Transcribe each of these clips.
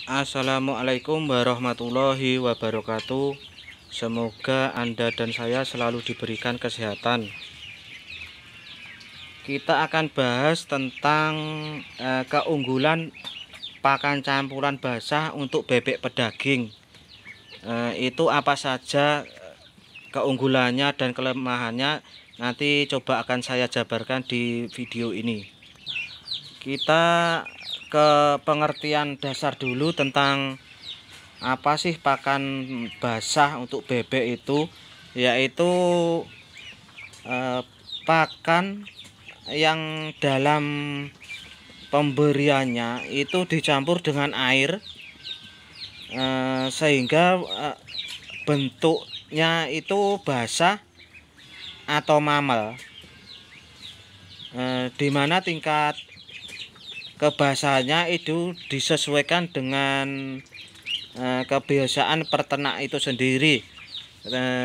Assalamualaikum warahmatullahi wabarakatuh. Semoga Anda dan saya selalu diberikan kesehatan. Kita akan bahas tentang keunggulan pakan campuran basah untuk bebek pedaging. Itu apa saja keunggulannya dan kelemahannya, nanti coba akan saya jabarkan di video ini. Kita ke pengertian dasar dulu tentang apa sih pakan basah untuk bebek itu, yaitu pakan yang dalam pemberiannya itu dicampur dengan air, sehingga bentuknya itu basah atau mamel, dimana tingkat kebasahannya itu disesuaikan dengan kebiasaan peternak itu sendiri.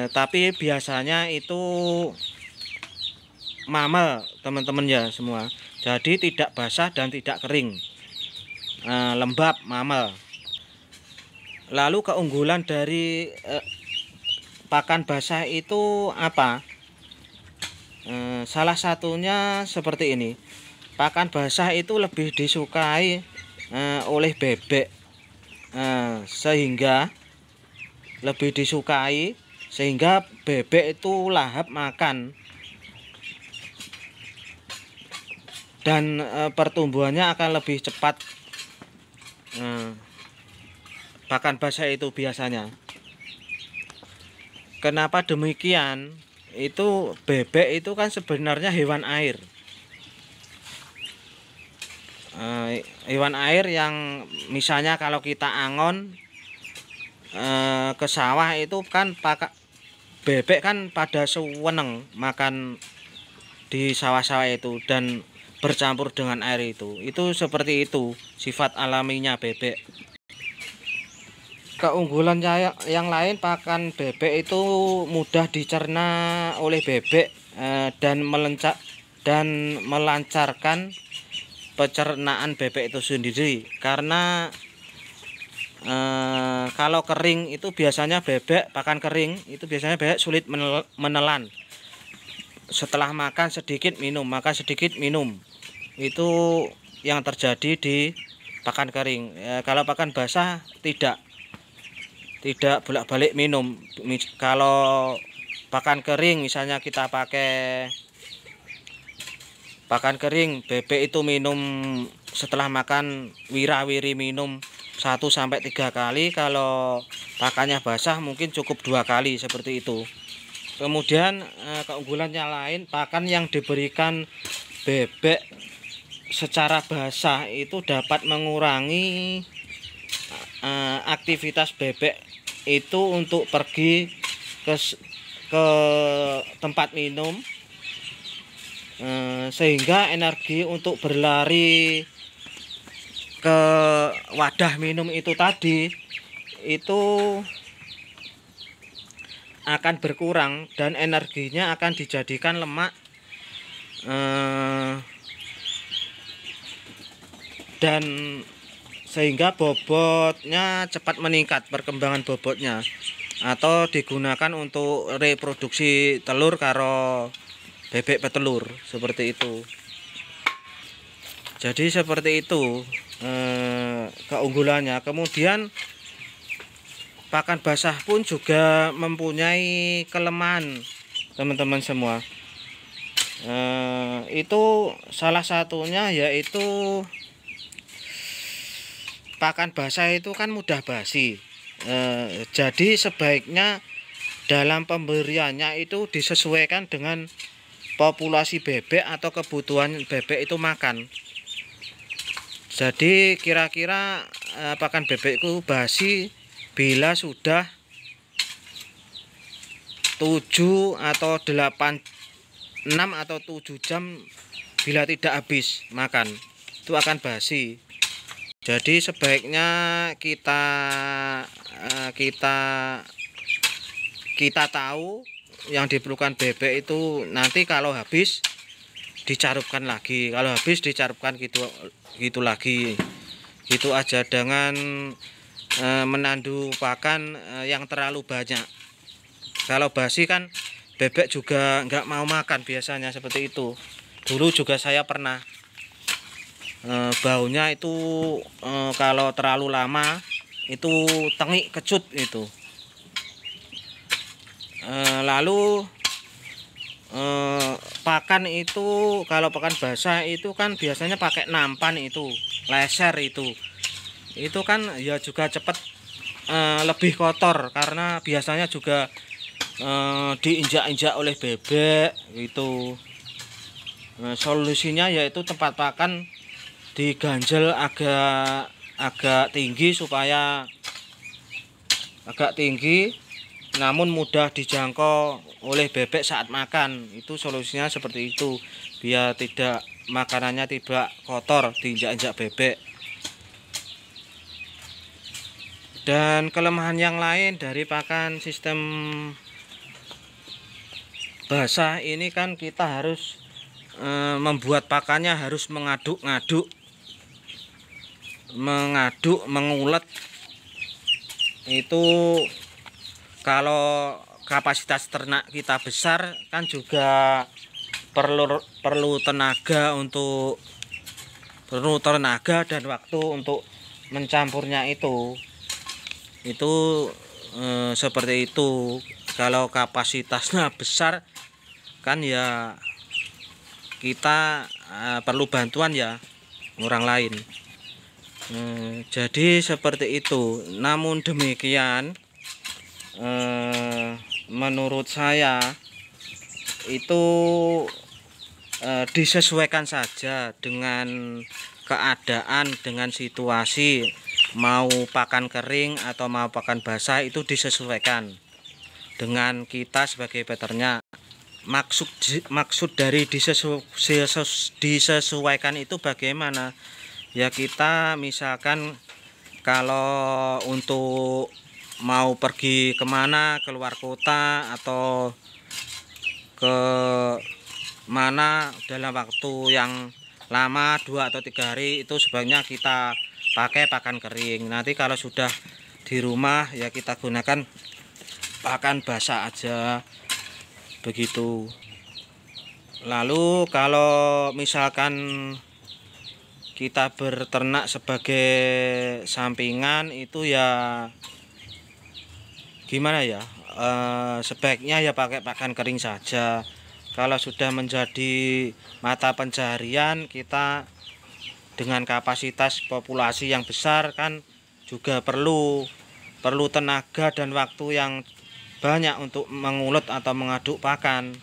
Tapi biasanya itu mamel teman-teman ya semua, jadi tidak basah dan tidak kering, lembab, mamel. Lalu keunggulan dari pakan basah itu apa? Salah satunya seperti ini. Pakan basah itu lebih disukai oleh bebek, sehingga lebih disukai sehingga bebek itu lahap makan dan pertumbuhannya akan lebih cepat. Pakan basah itu biasanya. Kenapa demikian? Itu bebek itu kan sebenarnya hewan air. Hewan air yang misalnya kalau kita angon ke sawah itu kan bebek kan pada seneng makan di sawah-sawah itu dan bercampur dengan air itu seperti itu sifat alaminya bebek. Keunggulan yang lain, pakan bebek itu mudah dicerna oleh bebek dan melancarkan pencernaan bebek itu sendiri, karena kalau kering itu biasanya pakan kering itu biasanya bebek sulit menelan. Setelah makan sedikit minum, makan sedikit minum, itu yang terjadi di pakan kering. Kalau pakan basah tidak bolak-balik minum. Kalau pakan kering misalnya kita pakai pakan kering, bebek itu minum setelah makan wira-wiri minum 1-3 kali. Kalau pakannya basah mungkin cukup 2 kali seperti itu. Kemudian keunggulannya lain, pakan yang diberikan bebek secara basah itu dapat mengurangi aktivitas bebek itu untuk pergi ke tempat minum, sehingga energi untuk berlari ke wadah minum itu tadi itu akan berkurang dan energinya akan dijadikan lemak, dan sehingga bobotnya cepat meningkat, perkembangan bobotnya, atau digunakan untuk reproduksi telur karo bebek petelur seperti itu. Jadi seperti itu keunggulannya. Kemudian pakan basah pun juga mempunyai kelemahan teman-teman semua. Itu salah satunya yaitu pakan basah itu kan mudah basi. Jadi sebaiknya dalam pemberiannya itu disesuaikan dengan populasi bebek atau kebutuhan bebek itu makan. Jadi kira-kira pakan bebekku basi bila sudah 7 atau 8, 6 atau 7 jam, bila tidak habis makan itu akan basi. Jadi sebaiknya kita tahu yang diperlukan bebek itu, nanti kalau habis dicarupkan lagi, kalau habis dicarupkan gitu lagi. Gitu aja, dengan menandu pakan yang terlalu banyak. Kalau basi kan bebek juga nggak mau makan biasanya, seperti itu. Dulu juga saya pernah baunya itu kalau terlalu lama itu tengik kecut itu. Lalu pakan itu kalau pakan basah itu kan biasanya pakai nampan, itu leser itu kan ya juga cepat lebih kotor karena biasanya juga diinjak-injak oleh bebek itu. Solusinya yaitu tempat pakan diganjel agak tinggi, supaya agak tinggi namun mudah dijangkau oleh bebek saat makan. Itu solusinya seperti itu, biar tidak makanannya tidak kotor diinjak-injak bebek. Dan kelemahan yang lain dari pakan sistem basah ini kan kita harus membuat pakannya harus mengaduk, mengulet. Itu kalau kapasitas ternak kita besar kan juga perlu tenaga dan waktu untuk mencampurnya itu seperti itu. Kalau kapasitasnya besar kan ya kita perlu bantuan ya orang lain. Jadi seperti itu. Namun demikian, menurut saya itu disesuaikan saja dengan keadaan, dengan situasi. Mau pakan kering atau mau pakan basah itu disesuaikan dengan kita sebagai peternak. Maksud dari disesuaikan itu bagaimana? Ya kita misalkan kalau untuk mau pergi kemana, keluar kota atau ke mana dalam waktu yang lama 2 atau 3 hari, itu sebaiknya kita pakai pakan kering. Nanti kalau sudah di rumah ya kita gunakan pakan basah aja, begitu. Lalu kalau misalkan kita berternak sebagai sampingan itu ya gimana ya, sebaiknya ya pakai pakan kering saja. Kalau sudah menjadi mata pencaharian kita dengan kapasitas populasi yang besar kan juga perlu tenaga dan waktu yang banyak untuk mengulet atau mengaduk pakan.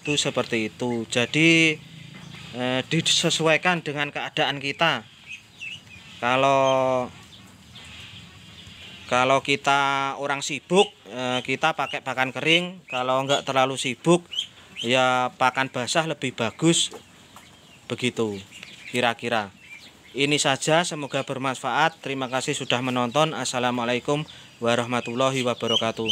Itu seperti itu. Jadi disesuaikan dengan keadaan kita. Kalau kita orang sibuk, kita pakai pakan kering. Kalau enggak terlalu sibuk ya pakan basah lebih bagus, begitu kira-kira. Ini saja, semoga bermanfaat. Terima kasih sudah menonton. Assalamualaikum warahmatullahi wabarakatuh.